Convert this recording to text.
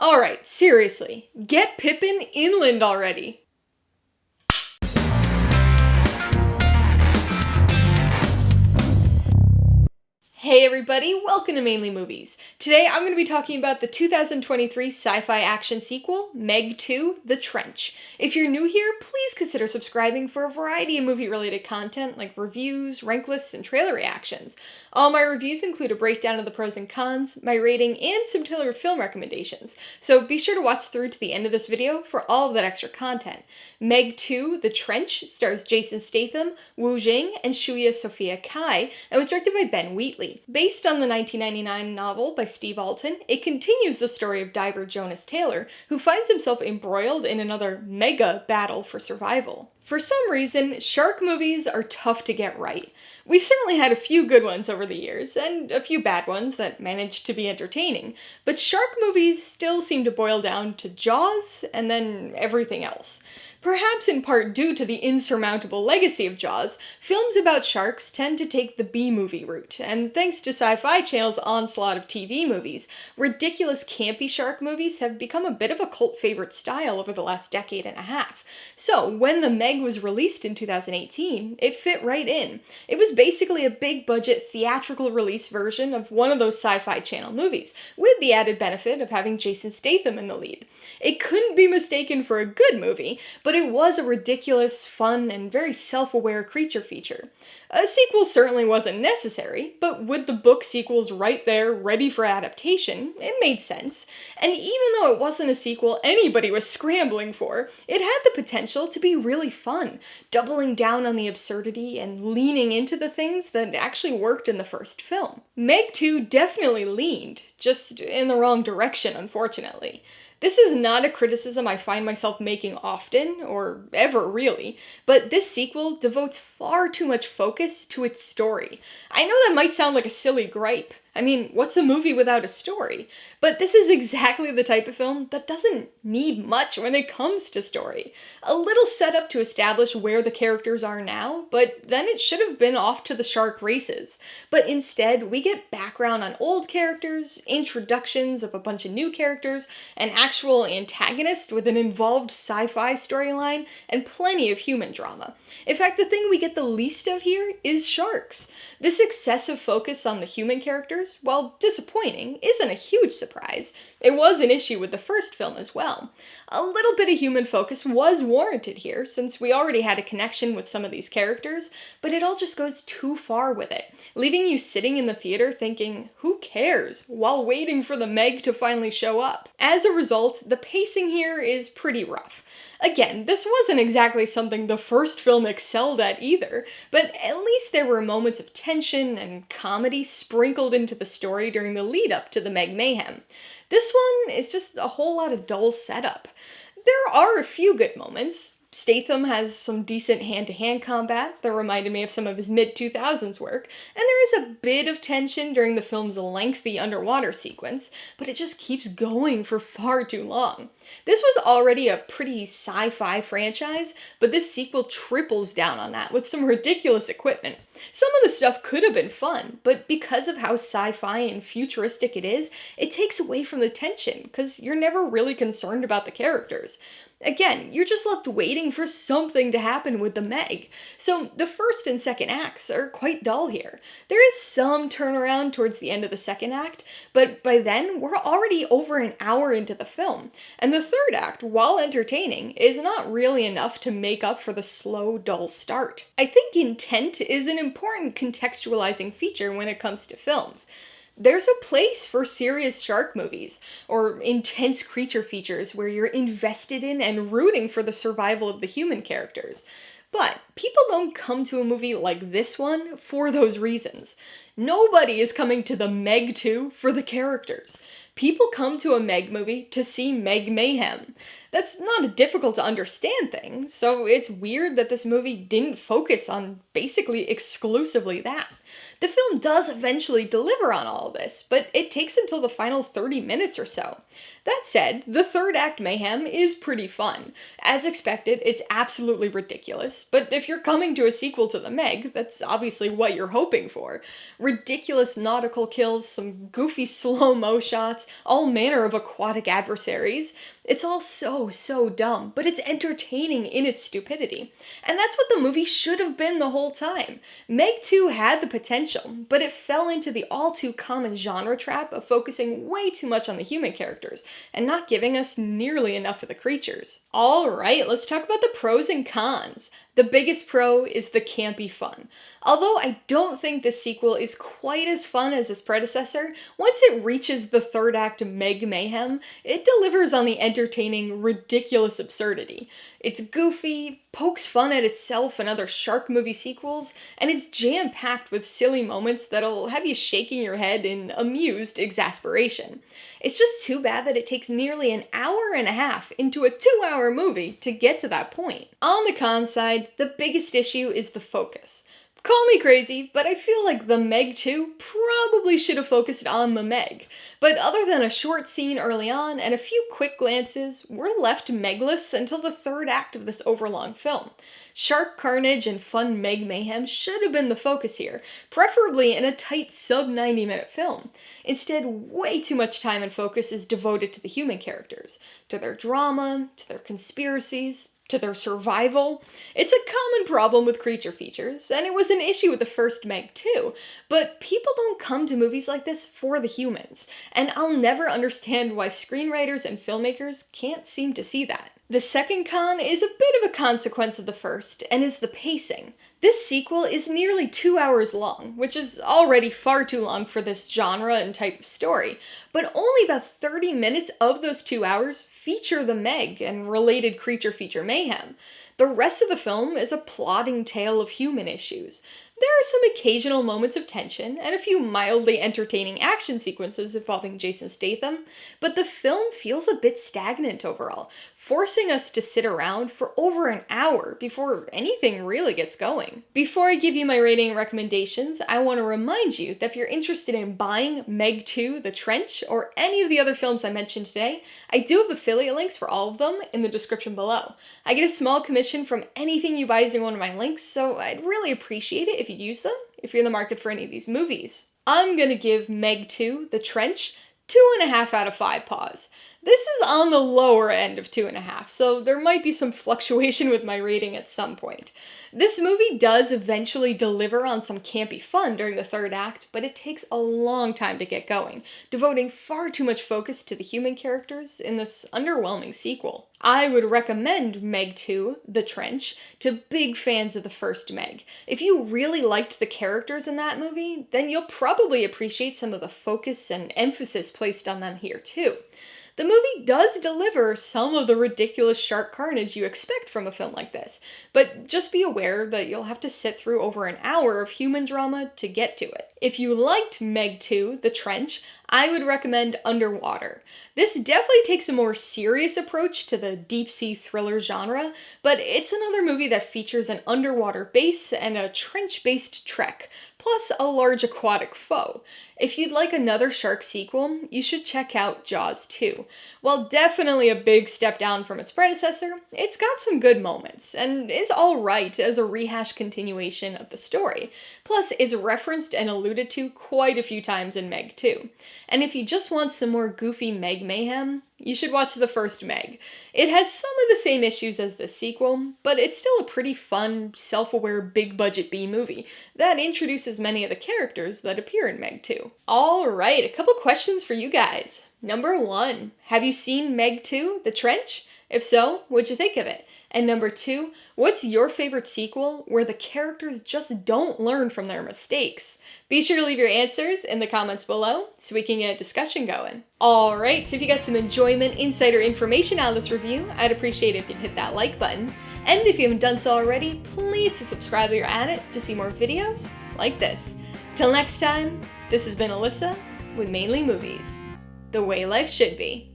Alright, seriously, get Pippin inland already! Hey everybody, welcome to Mainly Movies. Today I'm going to be talking about the 2023 sci-fi action sequel, Meg 2: The Trench. If you're new here, please consider subscribing for a variety of movie-related content like reviews, rank lists, and trailer reactions. All my reviews include a breakdown of the pros and cons, my rating, and some tailored film recommendations, so be sure to watch through to the end of this video for all of that extra content. Meg 2: The Trench stars Jason Statham, Jing, and Shuya Sophia and was directed by Ben Wheatley. Based on the 1999 novel by Steve Alten, it continues the story of diver Jonas Taylor, who finds himself embroiled in another mega battle for survival. For some reason, shark movies are tough to get right. We've certainly had a few good ones over the years, and a few bad ones that managed to be entertaining, but shark movies still seem to boil down to Jaws and then everything else. Perhaps in part due to the insurmountable legacy of Jaws, films about sharks tend to take the B-movie route, and thanks to Sci-Fi Channel's onslaught of TV movies, ridiculous campy shark movies have become a bit of a cult favorite style over the last decade and a half. So, when The Meg was released in 2018, it fit right in. It was basically a big-budget theatrical release version of one of those Sci-Fi Channel movies, with the added benefit of having Jason Statham in the lead. It couldn't be mistaken for a good movie, but it was a ridiculous, fun, and very self-aware creature feature. A sequel certainly wasn't necessary, but with the book sequels right there, ready for adaptation, it made sense. And even though it wasn't a sequel anybody was scrambling for, it had the potential to be really fun, doubling down on the absurdity and leaning into the things that actually worked in the first film. Meg 2 definitely leaned, just in the wrong direction, unfortunately. This is not a criticism I find myself making often, or ever really, but this sequel devotes far too much focus to its story. I know that might sound like a silly gripe. I mean, what's a movie without a story? But this is exactly the type of film that doesn't need much when it comes to story. A little setup to establish where the characters are now, but then it should have been off to the shark races. But instead, we get background on old characters, introductions of a bunch of new characters, an actual antagonist with an involved sci-fi storyline, and plenty of human drama. In fact, the thing we get the least of here is sharks. This excessive focus on the human characters, while disappointing, isn't a huge surprise. It was an issue with the first film as well. A little bit of human focus was warranted here, since we already had a connection with some of these characters, but it all just goes too far with it, leaving you sitting in the theater thinking, who cares, while waiting for the Meg to finally show up. As a result, the pacing here is pretty rough. Again, this wasn't exactly something the first film excelled at either, but at least there were moments of tension and comedy sprinkled into the story during the lead-up to the Meg mayhem. This one is just a whole lot of dull setup. There are a few good moments. Statham has some decent hand-to-hand combat that reminded me of some of his mid-2000s work, and there is a bit of tension during the film's lengthy underwater sequence, but it just keeps going for far too long. This was already a pretty sci-fi franchise, but this sequel triples down on that with some ridiculous equipment. Some of the stuff could have been fun, but because of how sci-fi and futuristic it is, it takes away from the tension, because you're never really concerned about the characters. Again, you're just left waiting for something to happen with the Meg. So the first and second acts are quite dull here. There is some turnaround towards the end of the second act, but by then we're already over an hour into the film. And the third act, while entertaining, is not really enough to make up for the slow, dull start. I think intent is an important contextualizing feature when it comes to films. There's a place for serious shark movies, or intense creature features where you're invested in and rooting for the survival of the human characters. But people don't come to a movie like this one for those reasons. Nobody is coming to the Meg 2 for the characters. People come to a Meg movie to see Meg mayhem. That's not a difficult to understand thing, so it's weird that this movie didn't focus on basically exclusively that. The film does eventually deliver on all of this, but it takes until the final 30 minutes or so. That said, the third act mayhem is pretty fun. As expected, it's absolutely ridiculous, but if you're coming to a sequel to The Meg, that's obviously what you're hoping for. Ridiculous nautical kills, some goofy slow-mo shots, all manner of aquatic adversaries. It's all so dumb, but it's entertaining in its stupidity. And that's what the movie should have been the whole time. Meg 2 had the potential, but it fell into the all too common genre trap of focusing way too much on the human characters, and not giving us nearly enough of the creatures. Alright, let's talk about the pros and cons. The biggest pro is the campy fun. Although I don't think this sequel is quite as fun as its predecessor, once it reaches the third act Meg mayhem, it delivers on the entertaining, ridiculous absurdity. It's goofy, pokes fun at itself and other shark movie sequels, and it's jam-packed with silly moments that'll have you shaking your head in amused exasperation. It's just too bad that it takes nearly an hour and a half into a 2-hour movie to get to that point. On the con side, the biggest issue is the focus. Call me crazy, but I feel like The Meg 2 probably should have focused on the Meg. But other than a short scene early on and a few quick glances, we're left Megless until the third act of this overlong film. Shark carnage and fun Meg mayhem should have been the focus here, preferably in a tight sub-90 minute film. Instead, way too much time and focus is devoted to the human characters, to their drama, to their conspiracies, to their survival. It's a common problem with creature features, and it was an issue with the first Meg too, but people don't come to movies like this for the humans, and I'll never understand why screenwriters and filmmakers can't seem to see that. The second con is a bit of a consequence of the first, and is the pacing. This sequel is nearly 2 hours long, which is already far too long for this genre and type of story, but only about 30 minutes of those 2 hours feature the Meg and related creature feature mayhem. The rest of the film is a plodding tale of human issues. There are some occasional moments of tension and a few mildly entertaining action sequences involving Jason Statham, but the film feels a bit stagnant overall, forcing us to sit around for over an hour before anything really gets going. Before I give you my rating and recommendations, I want to remind you that if you're interested in buying Meg 2, The Trench, or any of the other films I mentioned today, I do have affiliate links for all of them in the description below. I get a small commission from anything you buy using one of my links, so I'd really appreciate it if you use them if you're in the market for any of these movies. I'm gonna give Meg 2, The Trench, 2.5 out of 5 paws. This is on the lower end of 2.5, so there might be some fluctuation with my rating at some point. This movie does eventually deliver on some campy fun during the third act, but it takes a long time to get going, devoting far too much focus to the human characters in this underwhelming sequel. I would recommend Meg 2, The Trench, to big fans of the first Meg. If you really liked the characters in that movie, then you'll probably appreciate some of the focus and emphasis placed on them here too. The movie does deliver some of the ridiculous shark carnage you expect from a film like this, but just be aware that you'll have to sit through over an hour of human drama to get to it. If you liked Meg 2, The Trench, I would recommend Underwater. This definitely takes a more serious approach to the deep-sea thriller genre, but it's another movie that features an underwater base and a trench-based trek, plus a large aquatic foe. If you'd like another shark sequel, you should check out Jaws 2. While definitely a big step down from its predecessor, it's got some good moments, and is alright as a rehashed continuation of the story. Plus, it's referenced and alluded to quite a few times in Meg 2. And if you just want some more goofy Meg mayhem, you should watch the first Meg. It has some of the same issues as the sequel, but it's still a pretty fun, self-aware, big-budget B-movie that introduces many of the characters that appear in Meg 2. Alright, a couple questions for you guys. Number 1, have you seen Meg 2, The Trench? If so, what'd you think of it? And number 2, what's your favorite sequel where the characters just don't learn from their mistakes? Be sure to leave your answers in the comments below so we can get a discussion going. Alright, so if you got some enjoyment, insight, or information out of this review, I'd appreciate it if you'd hit that like button. And if you haven't done so already, please hit subscribe while you're at it to see more videos like this. Till next time, this has been Alyssa with Mainly Movies, the way life should be.